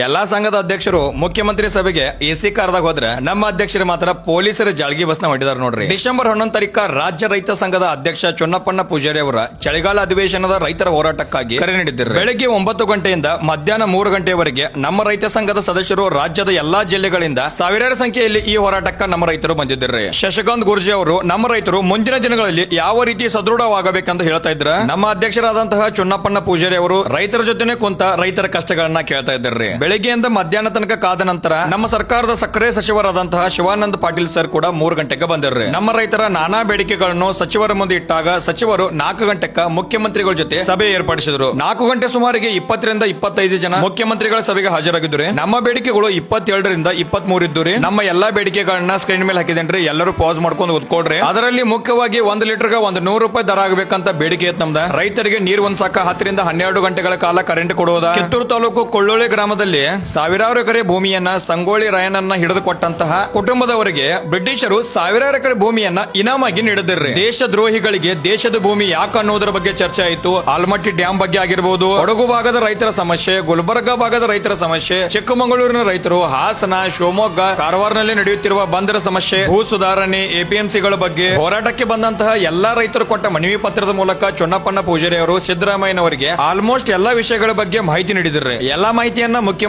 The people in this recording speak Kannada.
ಎಲ್ಲಾ ಸಂಘದ ಅಧ್ಯಕ್ಷರು ಮುಖ್ಯಮಂತ್ರಿ ಸಭೆಗೆ ಎಸಿ ಕಾರ್ದಾಗ ಹೋದ್ರೆ ನಮ್ಮ ಅಧ್ಯಕ್ಷರು ಮಾತ್ರ ಪೊಲೀಸರ ಜಾಳ್ಗಿ ಬಸ್ನ ಮಾಡಿದಾರೆ ನೋಡ್ರಿ. ಡಿಸೆಂಬರ್ 11 ತಾರೀಕ ರಾಜ್ಯ ರೈತ ಸಂಘದ ಅಧ್ಯಕ್ಷ ಚೊನ್ನಪ್ಪಣ್ಣ ಪೂಜಾರಿ ಅವರ ಚಳಿಗಾಲ ಅಧಿವೇಶನದ ರೈತರ ಹೋರಾಟಕ್ಕಾಗಿ ಕರೆ ನೀಡಿದ್ದಾರೆ. ಬೆಳಗ್ಗೆ 9 ಗಂಟೆಯಿಂದ ಮಧ್ಯಾಹ್ನ 3 ಗಂಟೆವರೆಗೆ ನಮ್ಮ ರೈತ ಸಂಘದ ಸದಸ್ಯರು ರಾಜ್ಯದ ಎಲ್ಲಾ ಜಿಲ್ಲೆಗಳಿಂದ ಸಾವಿರಾರು ಸಂಖ್ಯೆಯಲ್ಲಿ ಈ ಹೋರಾಟಕ್ಕೆ ನಮ್ಮ ರೈತರು ಬಂದಿದ್ದಾರೆ. ಶಶಿಕಾಂತ್ ಗುರ್ಜಿ ಅವರು ನಮ್ಮ ರೈತರು ಮುಂದಿನ ದಿನಗಳಲ್ಲಿ ಯಾವ ರೀತಿ ಸದೃಢವಾಗಬೇಕಂತ ಹೇಳ್ತಾ ಇದ್ರ. ನಮ್ಮ ಅಧ್ಯಕ್ಷರಾದಂತಹ ಚೊನ್ನಪ್ಪಣ್ಣ ಪೂಜಾರಿ ಅವರು ರೈತರ ಜೊತೆನೆ ಕುಂತ ರೈತರ ಕಷ್ಟಗಳನ್ನ ಕೇಳ್ತಾ ಇದ್ದಾರೆ. ಬೆಳಗ್ಗೆಯಿಂದ ಮಧ್ಯಾಹ್ನ ತನಕ ಕಾದ ನಂತರ ನಮ್ಮ ಸರ್ಕಾರದ ಸಕ್ಕರೆ ಸಚಿವರಾದಂತಹ ಶಿವಾನಂದ ಪಾಟೀಲ್ ಸರ್ ಕೂಡ 3 ಗಂಟೆಗೆ ಬಂದಿರ್ರಿ. ನಮ್ಮ ರೈತರ ನಾನಾ ಬೇಡಿಕೆಗಳನ್ನು ಸಚಿವರ ಮುಂದೆ ಇಟ್ಟಾಗ ಸಚಿವರು 4 ಗಂಟೆಗೆ ಮುಖ್ಯಮಂತ್ರಿಗಳ ಜೊತೆ ಸಭೆ ಏರ್ಪಡಿಸಿದ್ರು. 4 ಗಂಟೆ ಸುಮಾರಿಗೆ 20 ರಿಂದ 25 ಜನ ಮುಖ್ಯಮಂತ್ರಿಗಳ ಸಭೆಗೆ ಹಾಜರಾಗಿದ್ರು. ನಮ್ಮ ಬೇಡಿಕೆಗಳು 27 ರಿಂದ 23 ಇದ್ದು. ನಮ್ಮ ಎಲ್ಲಾ ಬೇಡಿಕೆಗಳನ್ನ ಸ್ಕ್ರೀನ್ ಮೇಲೆ ಹಾಕಿದೇನ್ರಿ, ಎಲ್ಲರೂ ಪಾಸ್ ಮಾಡ್ಕೊಂಡು ಓದ್ಕೊಡ್ರಿ. ಅದರಲ್ಲಿ ಮುಖ್ಯವಾಗಿ 1 ಲೀಟರ್ಗೆ 100 ರೂಪಾಯಿ ದರ ಆಗಬೇಕಂತ ಬೇಡಿಕೆ ಇತ್ತು ನಮ್ದ. ರೈತರಿಗೆ ನೀರು ಒಂದ್ಸಾಕ 10 ರಿಂದ 12 ಗಂಟೆಗಳ ಕಾಲ ಕರೆಂಟ್ ಕೊಡುವುದ. ಕಿತ್ತೂರು ತಾಲೂಕು ಕೊಳ್ಳೋಳಿ ಗ್ರಾಮದಲ್ಲಿ ಸಾವಿರಾರು ಎಕರೆ ಭೂಮಿಯನ್ನ ಸಂಗೊಳ್ಳಿ ರಾಯಣ್ಣನ ಹಿಡಿದು ಕೊಟ್ಟಂತಹ ಕುಟುಂಬದವರಿಗೆ ಬ್ರಿಟಿಷರು ಸಾವಿರಾರು ಎಕರೆ ಭೂಮಿಯನ್ನ ಇನಾಮಾಗಿ ನೀಡಿದ್ರಿ. ದೇಶದ್ರೋಹಿಗಳಿಗೆ ದೇಶದ ಭೂಮಿ ಯಾಕೆ ಅನ್ನೋದ್ರ ಬಗ್ಗೆ ಚರ್ಚೆ ಆಯಿತು. ಆಲ್ಮಟ್ಟಿ ಡ್ಯಾಂ ಬಗ್ಗೆ ಆಗಿರಬಹುದು, ಕೊಡಗು ಭಾಗದ ರೈತರ ಸಮಸ್ಯೆ, ಗುಲ್ಬರ್ಗಾ ಭಾಗದ ರೈತರ ಸಮಸ್ಯೆ, ಚಿಕ್ಕಮಗಳೂರಿನ ರೈತರು, ಹಾಸನ, ಶಿವಮೊಗ್ಗ, ಕಾರವಾರನಲ್ಲಿ ನಡೆಯುತ್ತಿರುವ ಬಂದರ ಸಮಸ್ಯೆ, ಭೂ ಸುಧಾರಣೆ, ಎಪಿಎಂಸಿಗಳ ಬಗ್ಗೆ ಹೋರಾಟಕ್ಕೆ ಬಂದಂತಹ ಎಲ್ಲಾ ರೈತರು ಕೊಟ್ಟ ಮನವಿ ಪತ್ರದ ಮೂಲಕ ಚೊನ್ನಪ್ಪಣ್ಣ ಪೂಜಾರಿ ಅವರು ಸಿದ್ದರಾಮಯ್ಯನವರಿಗೆ ಆಲ್ಮೋಸ್ಟ್ ಎಲ್ಲಾ ವಿಷಯಗಳ ಬಗ್ಗೆ ಮಾಹಿತಿ ನೀಡಿದ್ರು. ಎಲ್ಲಾ ಮಾಹಿತಿಯನ್ನ ಮುಖ್ಯಮಂತ್ರಿ